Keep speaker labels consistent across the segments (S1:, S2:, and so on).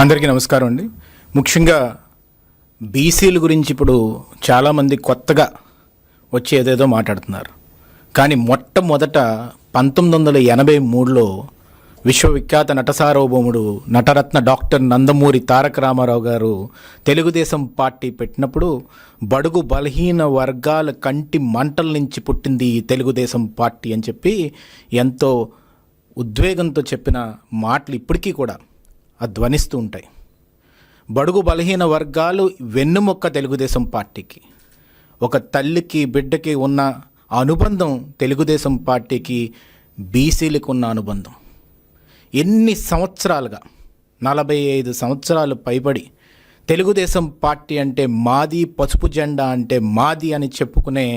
S1: అందరికీ నమస్కారం అండి. ముఖ్యంగా బీసీల గురించి ఇప్పుడు చాలామంది కొత్తగా వచ్చి ఏదేదో మాట్లాడుతున్నారు. కానీ మొట్టమొదట 1983లో విశ్వవిఖ్యాత నటసార్వభౌముడు నటరత్న డాక్టర్ నందమూరి తారక రామారావు గారు తెలుగుదేశం పార్టీ పెట్టినప్పుడు బడుగు బలహీన వర్గాల కంటి మంటల నుంచి పుట్టింది ఈ తెలుగుదేశం పార్టీ అని చెప్పి ఎంతో ఉద్వేగంతో చెప్పిన మాటలు ఇప్పటికీ కూడా ధ్వనిస్తూ ఉంటాయి. బడుగు బలహీన వర్గాలు వెన్నుముక్క తెలుగుదేశం పార్టీకి. ఒక తల్లికి బిడ్డకి ఉన్న అనుబంధం తెలుగుదేశం పార్టీకి బీసీలకు ఉన్న అనుబంధం. ఎన్ని సంవత్సరాలుగా 45 సంవత్సరాలు పైబడి తెలుగుదేశం పార్టీ అంటే మాది, పసుపు జెండా అంటే మాది అని చెప్పుకునే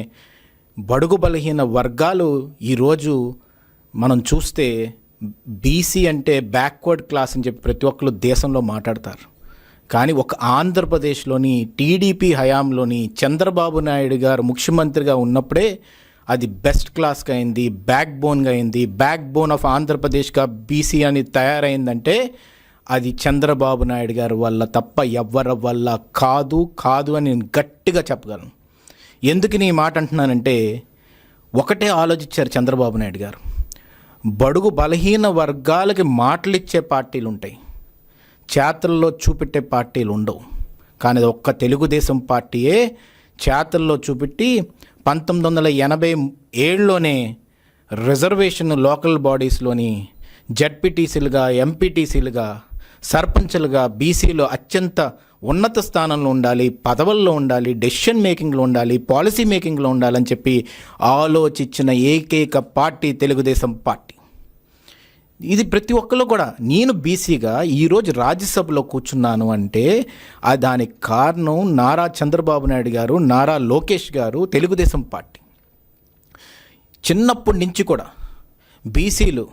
S1: బడుగు బలహీన వర్గాలు ఈరోజు మనం చూస్తే బీసీ అంటే బ్యాక్వర్డ్ క్లాస్ అని చెప్పి ప్రతి ఒక్కరు దేశంలో మాట్లాడతారు. కానీ ఒక ఆంధ్రప్రదేశ్లోని టీడీపీ హయాంలోని చంద్రబాబు నాయుడు గారు ముఖ్యమంత్రిగా ఉన్నప్పుడే అది బెస్ట్ క్లాస్గా అయింది, బ్యాక్ బోన్గా అయింది. బ్యాక్ బోన్ ఆఫ్ ఆంధ్రప్రదేశ్గా బీసీ అని తయారైందంటే అది చంద్రబాబు నాయుడు గారి వల్ల తప్ప ఎవరి వల్ల కాదు అని నేను గట్టిగా చెప్పగలను. ఎందుకు నీ మాట అంటున్నానంటే ఒకటే ఆలోచించారు చంద్రబాబు నాయుడు గారు. బడుగు బలహీన వర్గాలకి మాటలిచ్చే పార్టీలు ఉంటాయి, చేతల్లో చూపెట్టే పార్టీలు ఉండవు. కానీ అది ఒక్క తెలుగుదేశం పార్టీయే చేతల్లో చూపెట్టి 1987లోనే రిజర్వేషన్ లోకల్ బాడీస్లోని జడ్పీటీసీలుగా, ఎంపీటీసీలుగా, సర్పంచులుగా బీసీలో అత్యంత ఉన్నత స్థానంలో ఉండాలి, పదవుల్లో ఉండాలి, డెసిషన్ మేకింగ్లో ఉండాలి, పాలసీ మేకింగ్లో ఉండాలని చెప్పి ఆలోచించిన ఏకైక పార్టీ తెలుగుదేశం పార్టీ. ఇది ప్రతి ఒక్కరు కూడా నేను బీసీగా ఈరోజు రాజ్యసభలో కూర్చున్నాను అంటే దానికి కారణం నారా చంద్రబాబు నాయుడు గారు, నారా లోకేష్ గారు, తెలుగుదేశం పార్టీ. చిన్నప్పటి నుంచి కూడా బీసీలు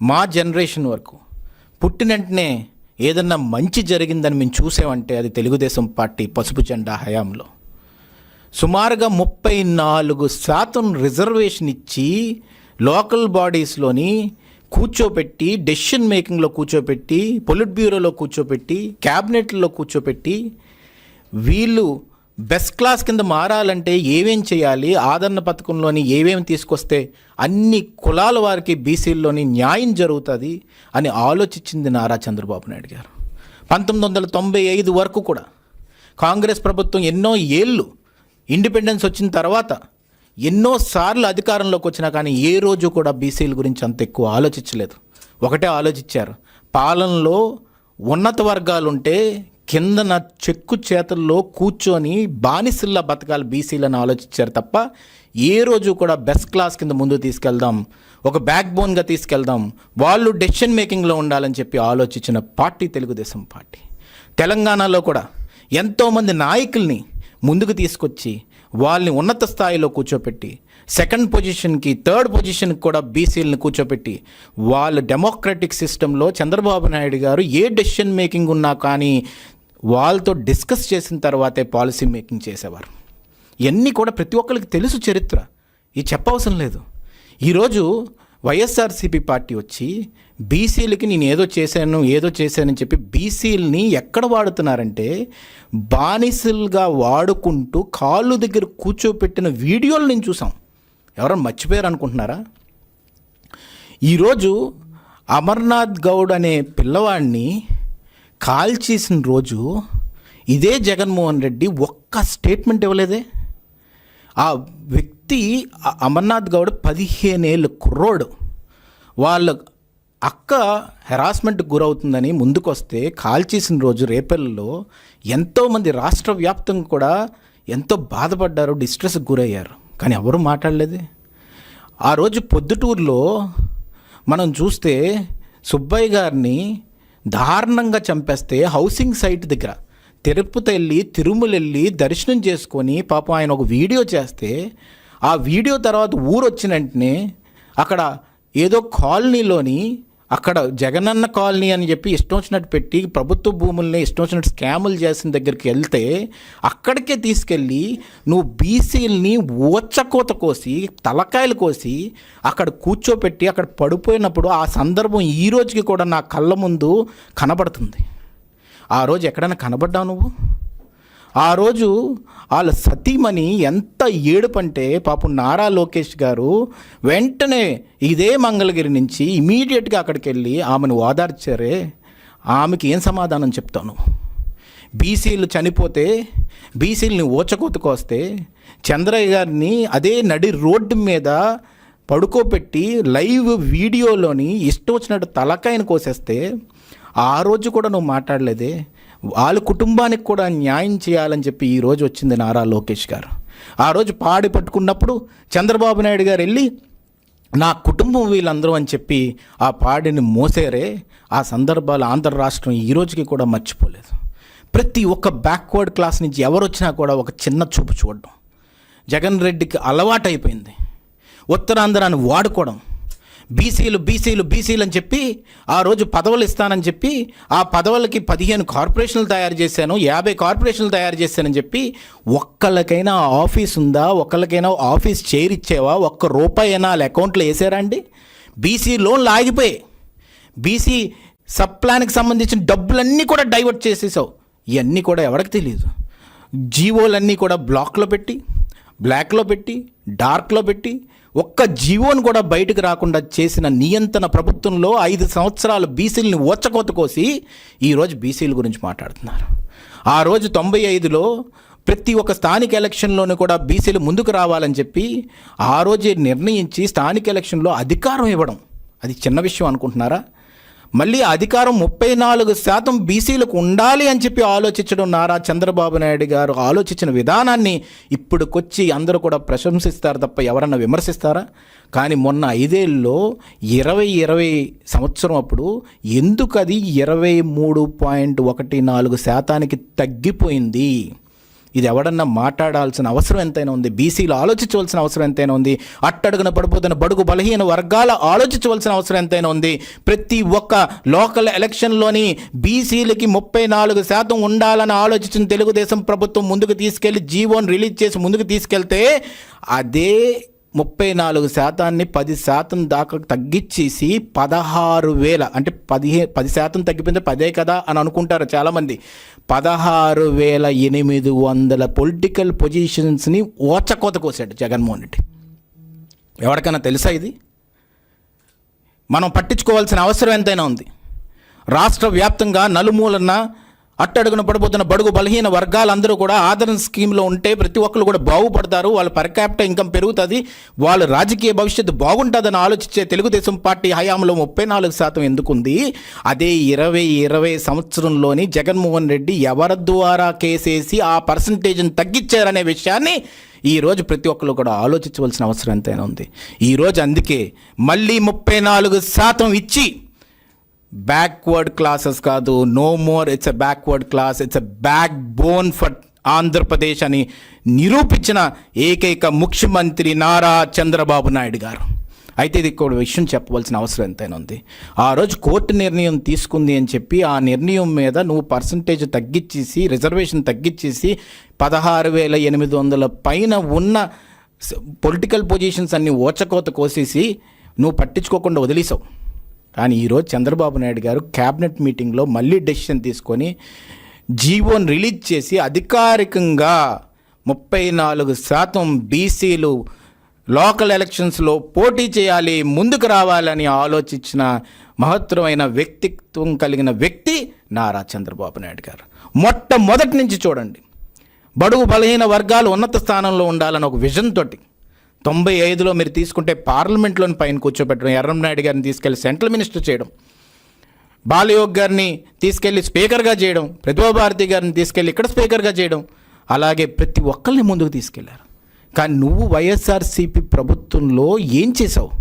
S1: మా జనరేషన్ వరకు పుట్టిన వెంటనే ఏదన్నా మంచి జరిగిందని మేము చూసామంటే అది తెలుగుదేశం పార్టీ పసుపు జెండా హయాంలో. సుమారుగా 34% రిజర్వేషన్ ఇచ్చి లోకల్ బాడీస్లోని కూర్చోపెట్టి, డెసిషన్ మేకింగ్లో కూర్చోపెట్టి, పొలిట్ బ్యూరోలో కూర్చోపెట్టి, క్యాబినెట్లో కూర్చోపెట్టి వీళ్ళు బెస్ట్ క్లాస్ కింద మారాలంటే ఏమేం చేయాలి, ఆదరణ పథకంలోని ఏమేమి తీసుకొస్తే అన్ని కులాల వారికి బీసీల్లోని న్యాయం జరుగుతుంది అని ఆలోచించింది నారా చంద్రబాబు నాయుడు గారు. 1995 వరకు కూడా కాంగ్రెస్ ప్రభుత్వం ఎన్నో ఏళ్ళు ఇండిపెండెన్స్ వచ్చిన తర్వాత ఎన్నోసార్లు అధికారంలోకి వచ్చినా కానీ ఏ రోజు కూడా బీసీల గురించి అంత ఎక్కువ ఆలోచించలేదు. ఒకటే ఆలోచించారు, పాలనలో ఉన్నత వర్గాలు ఉంటే కిందన చెక్కు చేతుల్లో కూర్చొని బానిసల్లా బతకాలి బీసీలను ఆలోచించారు తప్ప ఏ రోజు కూడా బెస్ట్ క్లాస్ కింద ముందు తీసుకెళ్దాం, ఒక బ్యాక్ బోన్గా తీసుకెళ్దాం, వాళ్ళు డెసిషన్ మేకింగ్లో ఉండాలని చెప్పి ఆలోచించిన పార్టీ తెలుగుదేశం పార్టీ. తెలంగాణలో కూడా ఎంతోమంది నాయకుల్ని ముందుకు తీసుకొచ్చి వాళ్ళని ఉన్నత స్థాయిలో కూర్చోపెట్టి, సెకండ్ పొజిషన్కి, థర్డ్ పొజిషన్కి కూడా బీసీలను కూర్చోపెట్టి వాళ్ళ డెమోక్రటిక్ సిస్టంలో చంద్రబాబు నాయుడు గారు ఏ డెసిషన్ మేకింగ్ ఉన్నా కానీ వాళ్ళతో డిస్కస్ చేసిన తర్వాతే పాలసీ మేకింగ్ చేసేవారు. ఇవన్నీ కూడా ప్రతి ఒక్కరికి తెలుసు చరిత్ర, ఇది చెప్పవసరం లేదు. ఈరోజు వైఎస్ఆర్సీపీ పార్టీ వచ్చి బీసీలకి నేను ఏదో చేశానని చెప్పి బీసీలని ఎక్కడ వాడుతున్నారంటే బానిసలుగా వాడుకుంటూ కాళ్ళు దగ్గర కూర్చోపెట్టిన వీడియోలు నేను చూసాం. ఎవరైనా మర్చిపోయారు అనుకుంటున్నారా? ఈరోజు అమర్నాథ్ గౌడ్ అనే పిల్లవాడిని కాల్చేసిన రోజు ఇదే జగన్మోహన్ రెడ్డి ఒక్క స్టేట్మెంట్ ఇవ్వలేదే. ఆ వ్యక్తి అమర్నాథ్ గౌడ్ 15 ఏళ్ళ కుర్రోడు. వాళ్ళ అక్క హెరాస్మెంట్కి గురవుతుందని ముందుకొస్తే కాల్చేసిన రోజు రేపల్లిలో ఎంతోమంది రాష్ట్ర వ్యాప్తంగా కూడా ఎంతో బాధపడ్డారు, డిస్ట్రెస్కి గురయ్యారు. కానీ ఎవరు మాట్లాడలేదే. ఆ రోజు పొద్దుటూరులో మనం చూస్తే సుబ్బయ్య గారిని దారుణంగా చంపేస్తే హౌసింగ్ సైట్ దగ్గర తిరుపతి వెళ్ళి, తిరుమల వెళ్ళి దర్శనం చేసుకొని పాపం ఆయన ఒక వీడియో చేస్తే ఆ వీడియో తర్వాత ఊరు వచ్చిన వెంటనే అక్కడ ఏదో కాలనీలోని అక్కడ జగనన్న కాలనీ అని చెప్పి ఇష్టం వచ్చినట్టు పెట్టి ప్రభుత్వ భూముల్ని ఇష్టం వచ్చినట్టు స్కాములు చేసిన దగ్గరికి వెళ్తే అక్కడికే తీసుకెళ్ళి నువ్వు బీసీలని ఊచకోత కోసి తలకాయలు కోసి అక్కడ కూర్చోపెట్టి అక్కడ పడిపోయినప్పుడు ఆ సందర్భం ఈ రోజుకి కూడా నా కళ్ళ ముందు కనబడుతుంది. ఆ రోజు ఎక్కడైనా కనబడ్డావు నువ్వు? ఆ రోజు వాళ్ళ సతీమణి ఎంత ఏడుపంటే పాపం నారా లోకేష్ గారు వెంటనే ఇదే మంగళగిరి నుంచి ఇమీడియట్గా అక్కడికి వెళ్ళి ఆమెను ఓదార్చారే. ఆమెకి ఏం సమాధానం చెప్తాను? బీసీలు చనిపోతే, బీసీలని ఊచకోతకొస్తే చంద్రయ్య గారిని అదే నడి రోడ్డు మీద పడుకోబెట్టి లైవ్ వీడియోలోని ఇష్టం వచ్చినట్టు తలకాయను కోసేస్తే ఆ రోజు కూడా నువ్వు మాట్లాడలేదే. వాళ్ళ కుటుంబానికి కూడా న్యాయం చేయాలని చెప్పి ఈరోజు వచ్చింది నారా లోకేష్ గారు. ఆ రోజు పాడి పట్టుకున్నప్పుడు చంద్రబాబు నాయుడు గారు వెళ్ళి నా కుటుంబం వీళ్ళందరూ అని చెప్పి ఆ పాడిని మోసేరే. ఆ సందర్భాలు ఆంధ్ర రాష్ట్రం ఈ రోజుకి కూడా మర్చిపోలేదు. ప్రతి ఒక్క బ్యాక్వర్డ్ క్లాస్ నుంచి ఎవరు వచ్చినా కూడా ఒక చిన్న చూపు చూడడం జగన్ రెడ్డికి అలవాటైపోయింది. ఉత్తరాంధ్రాన్ని వాడుకోవడం, బీసీలు అని చెప్పి ఆ రోజు పదవులు ఇస్తానని చెప్పి ఆ పదవులకి 15 కార్పొరేషన్లు తయారు చేశాను, 50 కార్పొరేషన్లు తయారు చేశానని చెప్పి ఒక్కళ్ళకైనా ఆఫీస్ ఉందా? ఒక్కళ్ళకైనా ఆఫీస్ చైర్ ఇచ్చేవా? ₹1 అయినా వాళ్ళ అకౌంట్లో వేసారా అండి? బీసీ లోన్లు ఆగిపోయాయి. బీసీ సబ్ ప్లాన్కి సంబంధించిన డబ్బులన్నీ కూడా డైవర్ట్ చేసేసావు. ఇవన్నీ కూడా ఎవరికి తెలియదు. జీవోలన్నీ కూడా బ్లాక్లో పెట్టి డార్క్లో పెట్టి ఒక్క జీవోను కూడా బయటకు రాకుండా చేసిన నియంత్రణ ప్రభుత్వంలో 5 సంవత్సరాలు బీసీలని ఓచకోత కోసి ఈరోజు బీసీల గురించి మాట్లాడుతున్నారు. ఆ రోజు 95లో ప్రతి ఒక్క స్థానిక ఎలక్షన్లోనూ కూడా బీసీలు ముందుకు రావాలని చెప్పి ఆ రోజే నిర్ణయించి స్థానిక ఎలక్షన్లో అధికారం ఇవ్వడం అది చిన్న విషయం అనుకుంటున్నారా? మళ్ళీ అధికారం 34% బీసీలకు ఉండాలి అని చెప్పి ఆలోచించడం నారా చంద్రబాబు నాయుడు గారు ఆలోచించిన విధానాన్ని ఇప్పుడుకొచ్చి అందరూ కూడా ప్రశంసిస్తారు తప్ప ఎవరన్నా విమర్శిస్తారా? కానీ మొన్న 5 ఏళ్ళలో 2020 సంవత్సరం అప్పుడు ఎందుకు అది 23.14% తగ్గిపోయింది? ఇది ఎవడన్నా మాట్లాడాల్సిన అవసరం ఎంతైనా ఉంది. బీసీలు ఆలోచించవలసిన అవసరం ఎంతైనా ఉంది. అట్టడుగున పడిపోతున్న బడుగు బలహీన వర్గాల ఆలోచించవలసిన అవసరం ఎంతైనా ఉంది. ప్రతి ఒక్క లోకల్ ఎలక్షన్లోని బీసీలకి 34% ఉండాలని ఆలోచించిన తెలుగుదేశం ప్రభుత్వం ముందుకు తీసుకెళ్లి జీవోని రిలీజ్ చేసి ముందుకు తీసుకెళ్తే అదే 34%ని 10% దాకా తగ్గించేసి 16,000 అంటే 10% తగ్గిపోయింది 10 కదా అని అనుకుంటారు చాలామంది. 16,800 పొలిటికల్ పొజిషన్స్ని ఓచకోత కోసాడు జగన్మోహన్ రెడ్డి. ఎవరికైనా తెలుసా ఇది? మనం పట్టించుకోవాల్సిన అవసరం ఎంతైనా ఉంది. రాష్ట్ర వ్యాప్తంగా నలుమూలన అట్టడుగున పడిపోతున్న బడుగు బలహీన వర్గాలందరూ కూడా ఆదరణ స్కీమ్లో ఉంటే ప్రతి ఒక్కరు కూడా బాగుపడతారు, వాళ్ళ పర్ క్యాపిటల్ ఇన్కమ్ పెరుగుతుంది, వాళ్ళ రాజకీయ భవిష్యత్తు బాగుంటుందని ఆలోచించే తెలుగుదేశం పార్టీ హయాంలో 34% ఎందుకుంది? అదే 2020 సంవత్సరంలోని జగన్మోహన్ రెడ్డి ఎవరి ద్వారా కేసేసి ఆ పర్సంటేజ్ని తగ్గించారనే విషయాన్ని ఈరోజు ప్రతి ఒక్కరు కూడా ఆలోచించవలసిన అవసరం ఎంతైనా ఉంది. ఈరోజు అందుకే మళ్ళీ 34% ఇచ్చి బ్యాక్వర్డ్ క్లాసెస్ కాదు, no more it's a backward class, it's a back bone for Andhra Pradesh అని నిరూపించిన ఏకైక ముఖ్యమంత్రి నారా చంద్రబాబు నాయుడు గారు. అయితే ఇది ఒక విషయం చెప్పవలసిన అవసరం ఎంతైనా ఉంది. ఆ రోజు కోర్టు నిర్ణయం తీసుకుంది అని చెప్పి ఆ నిర్ణయం మీద నువ్వు పర్సంటేజ్ తగ్గించేసి రిజర్వేషన్ తగ్గించేసి 16,800 పైన ఉన్న పొలిటికల్ పొజిషన్స్ అన్ని ఓచకోత కోసేసి నువ్వు పట్టించుకోకుండా వదిలేసావు. కానీ ఈరోజు చంద్రబాబు నాయుడు గారు క్యాబినెట్ మీటింగ్లో మళ్ళీ డెసిషన్ తీసుకొని జీవోని రిలీజ్ చేసి అధికారికంగా 34% బీసీలు లోకల్ ఎలక్షన్స్లో పోటీ చేయాలి, ముందుకు రావాలని ఆలోచించిన మహత్తరమైన వ్యక్తిత్వం కలిగిన వ్యక్తి నారా చంద్రబాబు నాయుడు గారు. మొట్టమొదటి నుంచి చూడండి, బడుగు బలహీన వర్గాలు ఉన్నత స్థానంలో ఉండాలని ఒక విజన్ తోటి 95లో మీరు తీసుకుంటే పార్లమెంట్లోని పైన కూర్చోబెట్టడం, ఎర్రంనాయుడు గారిని తీసుకెళ్లి సెంట్రల్ మినిస్టర్ చేయడం, బాలయోగ్ గారిని తీసుకెళ్లి స్పీకర్గా చేయడం, ప్రతిభా భారతి గారిని తీసుకెళ్లి ఇక్కడ స్పీకర్గా చేయడం, అలాగే ప్రతి ఒక్కరిని ముందుకు తీసుకెళ్లారు. కానీ నువ్వు వైఎస్ఆర్సీపీ ప్రభుత్వంలో ఏం చేసావు?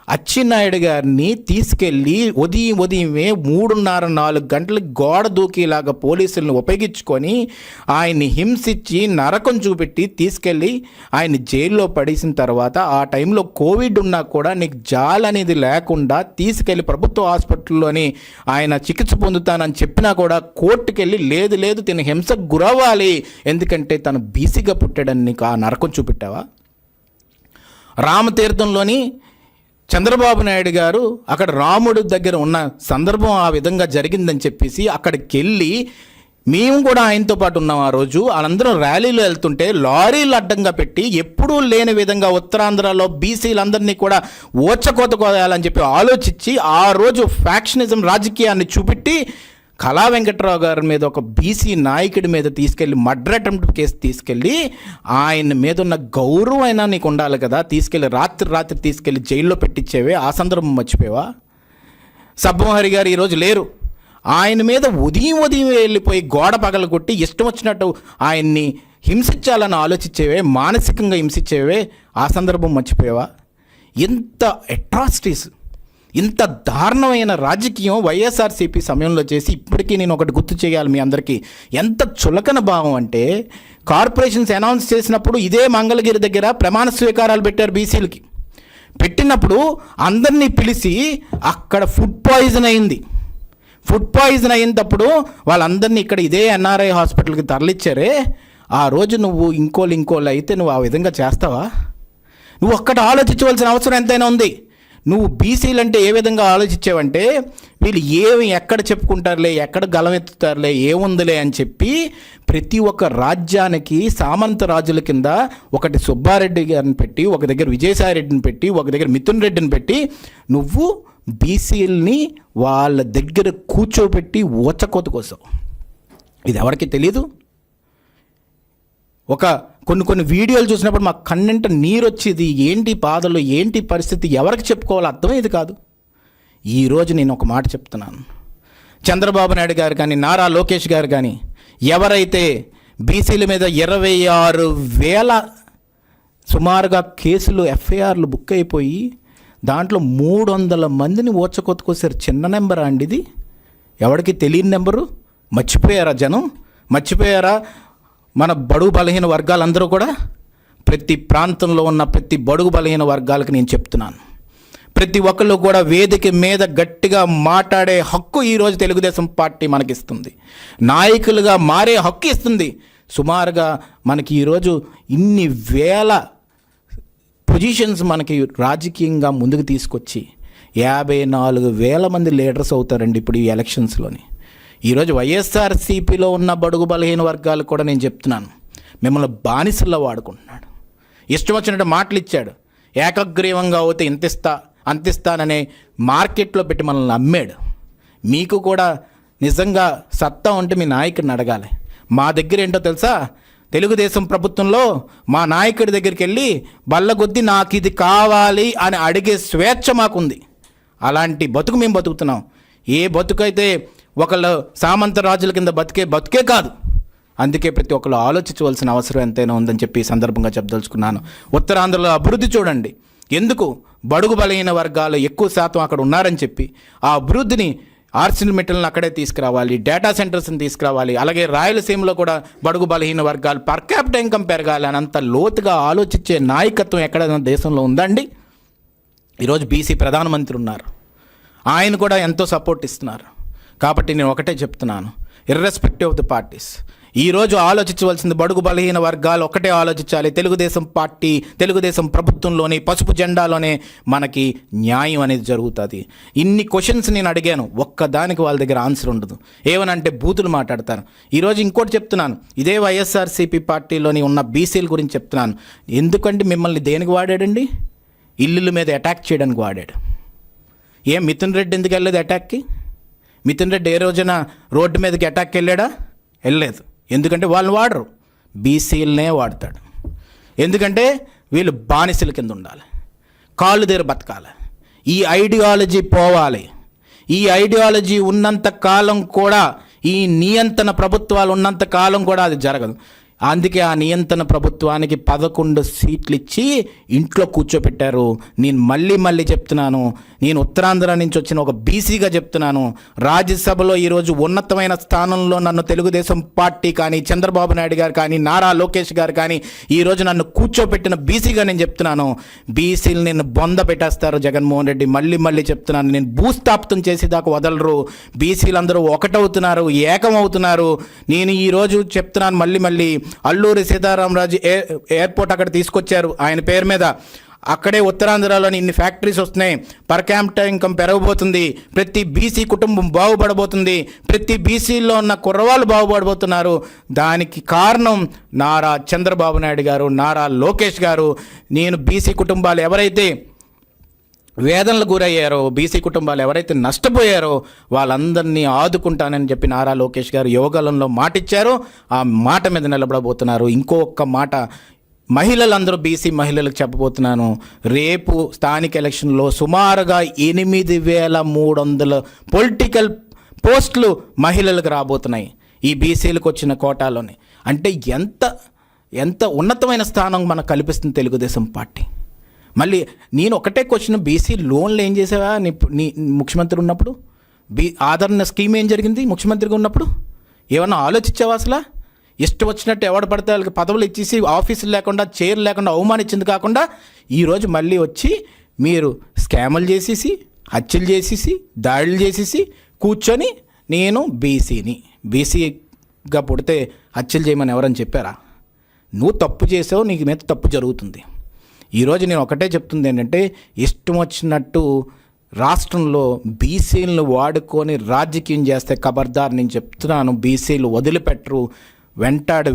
S1: అచ్చెన్నాయుడు గారిని తీసుకెళ్ళి ఉదయమే 3:30-4 గంటలకు గోడ దూకేలాగా పోలీసులను ఉపయోగించుకొని ఆయన్ని హింసించి నరకం చూపెట్టి తీసుకెళ్ళి ఆయన్ని జైల్లో పడేసిన తర్వాత ఆ టైంలో కోవిడ్ ఉన్నా కూడా నీకు జాల్ అనేది లేకుండా తీసుకెళ్ళి ప్రభుత్వ హాస్పిటల్లోని ఆయన చికిత్స పొందుతానని చెప్పినా కూడా కోర్టుకెళ్ళి లేదు తన హింసకు గురవ్వాలి ఎందుకంటే తను బీసీగా పుట్టాడని నీకు ఆ నరకం చూపెట్టావా? రామతీర్థంలోని చంద్రబాబు నాయుడు గారు అక్కడ రాముడి దగ్గర ఉన్న సందర్భం ఆ విధంగా జరిగిందని చెప్పేసి అక్కడికి వెళ్ళి మేము కూడా ఆయనతో పాటు ఉన్నాం. ఆ రోజు వాళ్ళందరూ ర్యాలీలో వెళ్తుంటే లారీలు అడ్డంగా పెట్టి ఎప్పుడూ లేని విధంగా ఉత్తరాంధ్రలో బీసీలందరినీ కూడా ఓచకోత కోయాలని చెప్పి ఆలోచించి ఆ రోజు ఫ్యాక్షనిజం రాజకీయాన్ని చూపెట్టి కళా వెంకట్రావు గారి మీద ఒక బీసీ నాయకుడి మీద తీసుకెళ్ళి మర్డర్ అటెంప్ట్ కేసు తీసుకెళ్ళి ఆయన మీద ఉన్న గౌరవం అయినా నీకు ఉండాలి కదా, తీసుకెళ్ళి రాత్రి తీసుకెళ్ళి జైల్లో పెట్టించేవే. ఆ సందర్భం మర్చిపోయావా? సబ్బమహరి గారు ఈరోజు లేరు. ఆయన మీద ఉదయం వెళ్ళిపోయి గోడ పగలు కొట్టి ఇష్టం వచ్చినట్టు ఆయన్ని హింసించాలని ఆలోచించేవే, మానసికంగా హింసించేవే. ఆ సందర్భం మర్చిపోయావా? ఇంత అట్రాసిటీస్, ఇంత దారుణమైన రాజకీయం వైఎస్ఆర్సీపీ సమయంలో చేసి ఇప్పటికీ నేను ఒకటి గుర్తు చేయాలి మీ అందరికీ. ఎంత చులకన భావం అంటే కార్పొరేషన్స్ అనౌన్స్ చేసినప్పుడు ఇదే మంగళగిరి దగ్గర ప్రమాణ స్వీకారాలు పెట్టారు బీసీలకి. పెట్టినప్పుడు అందరినీ పిలిచి అక్కడ ఫుడ్ పాయిజన్ అయినప్పుడు వాళ్ళందరినీ ఇక్కడ ఇదే ఎన్ఆర్ఐ హాస్పిటల్కి తరలిచ్చారే. ఆ రోజు నువ్వు ఇంకోళ్ళు అయితే నువ్వు ఆ విధంగా చేస్తావా? నువ్వు ఒక్కటి ఆలోచించవలసిన అవసరం ఎంతైనా ఉంది. నువ్వు బీసీలు అంటే ఏ విధంగా ఆలోచించావంటే వీళ్ళు ఎక్కడ చెప్పుకుంటారులే, ఎక్కడ గలమెత్తుతారులే, ఏముందిలే అని చెప్పి ప్రతి ఒక్క రాజ్యానికి సామంత రాజుల కింద ఒకటి సుబ్బారెడ్డి గారిని పెట్టి, ఒక దగ్గర విజయసాయిరెడ్డిని పెట్టి, ఒక దగ్గర మిథున్ రెడ్డిని పెట్టి నువ్వు బీసీలని వాళ్ళ దగ్గర కూర్చోబెట్టి ఓచకోత కోసం. ఇది ఎవరికి తెలీదు. కొన్ని వీడియోలు చూసినప్పుడు మా కన్నెంట నీరు వచ్చేది. ఏంటి బాధలు, ఏంటి పరిస్థితి, ఎవరికి చెప్పుకోవాలో అర్థమయ్యేది కాదు. ఈరోజు నేను ఒక మాట చెప్తున్నాను. చంద్రబాబు నాయుడు గారు కానీ, నారా లోకేష్ గారు కానీ ఎవరైతే బీసీల మీద 26,000 సుమారుగా కేసులు, ఎఫ్ఐఆర్లు బుక్ అయిపోయి దాంట్లో 300 మందిని ఓచకొత్తుకోసారు. చిన్న నెంబరా అండి ఇది? ఎవరికి తెలియని నెంబరు. మర్చిపోయారా జనం? మర్చిపోయారా మన బడుగు బలహీన వర్గాలందరూ కూడా? ప్రతి ప్రాంతంలో ఉన్న ప్రతి బడుగు బలహీన వర్గాలకు నేను చెప్తున్నాను, ప్రతి ఒక్కళ్ళు కూడా వేదిక మీద గట్టిగా మాట్లాడే హక్కు ఈరోజు తెలుగుదేశం పార్టీ మనకిస్తుంది. నాయకులుగా మారే హక్కు ఇస్తుంది. సుమారుగా మనకి ఈరోజు ఇన్ని వేల పొజిషన్స్ మనకి రాజకీయంగా ముందుకు తీసుకొచ్చి 54,000 మంది లీడర్స్ అవుతారండి ఇప్పుడు ఈ ఎలక్షన్స్లోని. ఈరోజు వైఎస్ఆర్సీపీలో ఉన్న బడుగు బలహీన వర్గాలు కూడా నేను చెప్తున్నాను, మిమ్మల్ని బానిసల్లో వాడుకుంటున్నాడు. ఇష్టం వచ్చినట్టు మాటలు ఇచ్చాడు. ఏకగ్రీవంగా అవుతే అంతిస్తాననే మార్కెట్లో పెట్టి మనల్ని అమ్మాడు. మీకు కూడా నిజంగా సత్తా ఉంటే మీ నాయకుడిని అడగాలి. మా దగ్గర ఏంటో తెలుసా? తెలుగుదేశం ప్రభుత్వంలో మా నాయకుడి దగ్గరికి వెళ్ళి బల్లగొద్ది నాకు ఇది కావాలి అని అడిగే స్వేచ్ఛ మాకుంది. అలాంటి బతుకు మేము బతుకుతున్నాం. ఏ బతుకైతే ఒకళ్ళు సామంత రాజుల కింద బతుకే కాదు. అందుకే ప్రతి ఒక్కళ్ళు ఆలోచించవలసిన అవసరం ఎంతైనా ఉందని చెప్పి ఈ సందర్భంగా చెప్పదలుచుకున్నాను. ఉత్తరాంధ్రలో అభివృద్ధి చూడండి. ఎందుకు బడుగు బలహీన వర్గాలు ఎక్కువ శాతం అక్కడ ఉన్నారని చెప్పి ఆ అభివృద్ధిని ఆర్సిల్మెటల్ని అక్కడే తీసుకురావాలి, డేటా సెంటర్స్ని తీసుకురావాలి. అలాగే రాయలసీమలో కూడా బడుగు బలహీన వర్గాలు పర్ క్యాపిటల్ ఇన్కమ్ పెరగాలి అని అంత లోతుగా ఆలోచించే నాయకత్వం ఎక్కడైనా దేశంలో ఉందండి? ఈరోజు బీసీ ప్రధానమంత్రి ఉన్నారు, ఆయన కూడా ఎంతో సపోర్ట్ ఇస్తున్నారు. కాబట్టి నేను ఒకటే చెప్తున్నాను, ఇర్రెస్పెక్టివ్ ఆఫ్ ది పార్టీస్ ఈరోజు ఆలోచించవలసింది బడుగు బలహీన వర్గాలు ఒకటే ఆలోచించాలి. తెలుగుదేశం పార్టీ, తెలుగుదేశం ప్రభుత్వంలోని పసుపు జెండాలోనే మనకి న్యాయం అనేది జరుగుతుంది. ఇన్ని క్వశ్చన్స్ నేను అడిగాను, ఒక్కదానికి వాళ్ళ దగ్గర ఆన్సర్ ఉండదు. ఏమనంటే బూతులు మాట్లాడతారు. ఈరోజు ఇంకోటి చెప్తున్నాను, ఇదే వైఎస్ఆర్సీపీ పార్టీలోని ఉన్న బీసీల గురించి చెప్తున్నాను. ఎందుకంటే మిమ్మల్ని దేనికి వాడాడండి? ఇల్లుల మీద అటాక్ చేయడానికి వాడాడు. మిథున్ రెడ్డి ఎందుకు వెళ్ళలేదు అటాక్కి? మిథున్ రెడ్డి ఏ రోజున రోడ్డు మీదకి అటాక్కి వెళ్ళాడా? వెళ్ళలేదు. ఎందుకంటే వాళ్ళని వాడరు, బీసీలనే వాడతాడు. ఎందుకంటే వీళ్ళు బానిసల కింద ఉండాలి, కాళ్ళు దగ్గర బతకాలి. ఈ ఐడియాలజీ పోవాలి. ఈ ఐడియాలజీ ఉన్నంత కాలం కూడా, ఈ నియంత్రణ ప్రభుత్వాలు ఉన్నంత కాలం కూడా అది జరగదు. అందుకే ఆ నియంత్రణ ప్రభుత్వానికి 11 సీట్లు ఇచ్చి ఇంట్లో కూర్చోపెట్టారు. నేను మళ్ళీ చెప్తున్నాను, నేను ఉత్తరాంధ్ర నుంచి వచ్చిన ఒక బీసీగా చెప్తున్నాను, రాజ్యసభలో ఈరోజు ఉన్నతమైన స్థానంలో నన్ను తెలుగుదేశం పార్టీ కానీ, చంద్రబాబు నాయుడు గారు కానీ, నారా లోకేష్ గారు కానీ ఈరోజు నన్ను కూర్చోపెట్టిన బీసీగా నేను చెప్తున్నాను. బీసీలు నేను బొంద పెట్టేస్తారు జగన్మోహన్ రెడ్డి. మళ్ళీ చెప్తున్నాను, నేను భూస్థాపితం చేసేదాకా వదలరు. బీసీలందరూ ఒకటవుతున్నారు, ఏకమవుతున్నారు. నేను ఈరోజు చెప్తున్నాను మళ్ళీ అల్లూరి సీతారామరాజు ఎయిర్పోర్ట్ అక్కడ తీసుకొచ్చారు ఆయన పేరు మీద. అక్కడే ఉత్తరాంధ్రలోని ఇన్ని ఫ్యాక్టరీస్ వస్తున్నాయి, పర్ క్యాపిటల్ ఇన్కమ్ పెరగబోతుంది, ప్రతి బీసీ కుటుంబం బాగుపడబోతుంది, ప్రతి బీసీలో ఉన్న కుర్రవాళ్ళు బాగుపడబోతున్నారు. దానికి కారణం నారా చంద్రబాబు నాయుడు గారు, నారా లోకేష్ గారు. నేను బీసీ కుటుంబాలు ఎవరైతే వేదనలు గురయ్యారో, బీసీ కుటుంబాలు ఎవరైతే నష్టపోయారో వాళ్ళందరినీ ఆదుకుంటానని చెప్పి నారా లోకేష్ గారు యోగాలంలో మాట ఇచ్చారో ఆ మాట మీద నిలబడబోతున్నారు. ఇంకొక మాట మహిళలందరూ, బీసీ మహిళలకు చెప్పబోతున్నాను, రేపు స్థానిక ఎలక్షన్లో సుమారుగా 8,300 పొలిటికల్ పోస్టులు మహిళలకు రాబోతున్నాయి ఈ బీసీలకు వచ్చిన కోటాలోని. అంటే ఎంత ఉన్నతమైన స్థానం మనకు కల్పిస్తుంది తెలుగుదేశం పార్టీ. మళ్ళీ నేను ఒకటే క్వశ్చన్, బీసీ లోన్లు ఏం చేసావా నీ ముఖ్యమంత్రి ఉన్నప్పుడు? ఆదరణ స్కీమ్ ఏం జరిగింది ముఖ్యమంత్రిగా ఉన్నప్పుడు? ఏమన్నా ఆలోచించావా అసలు? ఇష్టం వచ్చినట్టు ఎవడు పడితే వాళ్ళకి పదవులు ఇచ్చేసి ఆఫీసులు లేకుండా, చైర్లు లేకుండా అవమానించింది కాకుండా ఈరోజు మళ్ళీ వచ్చి మీరు స్కాములు చేసేసి, హత్యలు చేసేసి, దాడులు చేసేసి కూర్చొని నేను బీసీగా పుడితే హత్యలు చేయమని ఎవరని చెప్పారా? నువ్వు తప్పు చేసావు, నీకు మీద తప్పు జరుగుతుంది. ఈరోజు నేను ఒకటే చెప్తుంది ఏంటంటే, ఇష్టం వచ్చినట్టు రాష్ట్రంలో బీసీలను వాడుకొని రాజకీయం చేస్తే ఖబర్దార్, నేను చెప్తున్నాను, బీసీలు వదిలిపెట్టరు,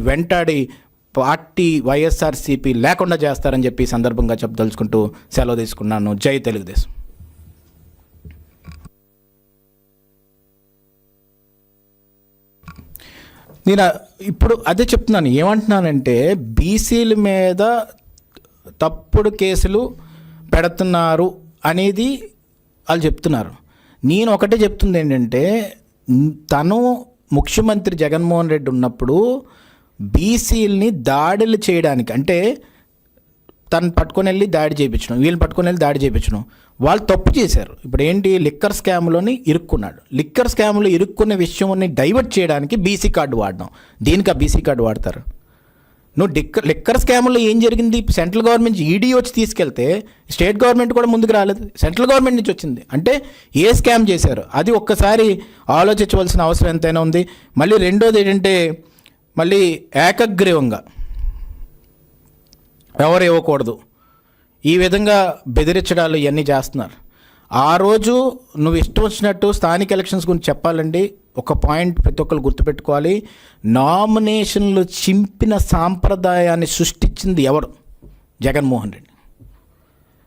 S1: వెంటాడి పార్టీ వైఎస్ఆర్సీపీ లేకుండా చేస్తారని చెప్పి సందర్భంగా చెప్పదలుచుకుంటూ సెలవు తీసుకున్నాను. జై తెలుగుదేశం. నేను ఇప్పుడు అదే చెప్తున్నాను, ఏమంటున్నానంటే బీసీల మీద తప్పుడు కేసులు పెడుతున్నారు అనేది వాళ్ళు చెప్తున్నారు. నేను ఒకటే చెప్తుంది ఏంటంటే, తను ముఖ్యమంత్రి జగన్మోహన్ రెడ్డి ఉన్నప్పుడు బీసీలని దాడులు చేయడానికి, అంటే తను పట్టుకొని వెళ్ళి దాడి చేయించడం, వీళ్ళు పట్టుకొని వెళ్ళి దాడి చేయించడం, వాళ్ళు తప్పు చేశారు. ఇప్పుడు ఏంటి, లిక్కర్ స్కామ్లోని ఇరుక్కున్నాడు. లిక్కర్ స్కామ్లో ఇరుక్కునే విషయాన్ని డైవర్ట్ చేయడానికి బీసీ కార్డు వాడడం. దీనికి ఆ బీసీ కార్డు వాడతారు. నువ్వు లిక్కర్ స్కామ్లో ఏం జరిగింది? సెంట్రల్ గవర్నమెంట్ ఈడీ వచ్చి తీసుకెళ్తే స్టేట్ గవర్నమెంట్ కూడా ముందుకు రాలేదు, సెంట్రల్ గవర్నమెంట్ నుంచి వచ్చింది. అంటే ఏ స్కామ్ చేశారు అది ఒక్కసారి ఆలోచించవలసిన అవసరం ఎంతైనా ఉంది. మళ్ళీ రెండోది ఏంటంటే, మళ్ళీ ఏకగ్రీవంగా ఎవరు ఇవ్వకూడదు, ఈ విధంగా బెదిరించడాలు ఇవన్నీ చేస్తున్నారు. ఆ రోజు నువ్వు ఇష్టం వచ్చినట్టు స్థానిక ఎలక్షన్స్ గురించి చెప్పాలండి. ఒక పాయింట్ ప్రతి ఒక్కరు గుర్తుపెట్టుకోవాలి, నామినేషన్లు చింపిన సాంప్రదాయాన్ని సృష్టించింది ఎవరు? జగన్మోహన్ రెడ్డి.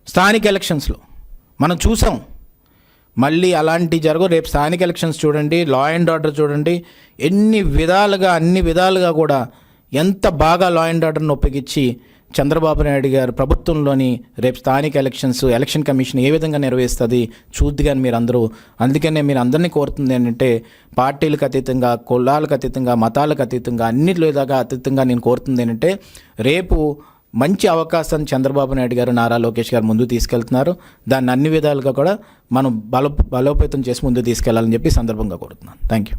S1: స్థానిక ఎలక్షన్స్లో మనం చూసాం, మళ్ళీ అలాంటి జరగవు. రేపు స్థానిక ఎలక్షన్స్ చూడండి, లా అండ్ ఆర్డర్ చూడండి, అన్ని విధాలుగా కూడా ఎంత బాగా లా అండ్ ఆర్డర్ని ఉపయోగించి చంద్రబాబు నాయుడు గారు ప్రభుత్వంలోని రేపు స్థానిక ఎలక్షన్ కమిషన్ ఏ విధంగా నిర్వహిస్తుంది చూద్దిగాని మీరు అందరూ. అందుకనే మీరు అందరినీ కోరుతుంది ఏంటంటే, పార్టీలకు అతీతంగా, కులాలకు అతీతంగా, మతాలకు అతీతంగా, అన్నిటిదాకా అతీతంగా నేను కోరుతుంది ఏంటంటే, రేపు మంచి అవకాశాన్ని చంద్రబాబు నాయుడు గారు, నారా లోకేష్ గారు ముందుకు తీసుకెళ్తున్నారు. దాన్ని అన్ని విధాలుగా కూడా మనం బలోపేతం చేసి ముందుకు తీసుకెళ్లాలని చెప్పి సందర్భంగా కోరుతున్నాను. Thank you.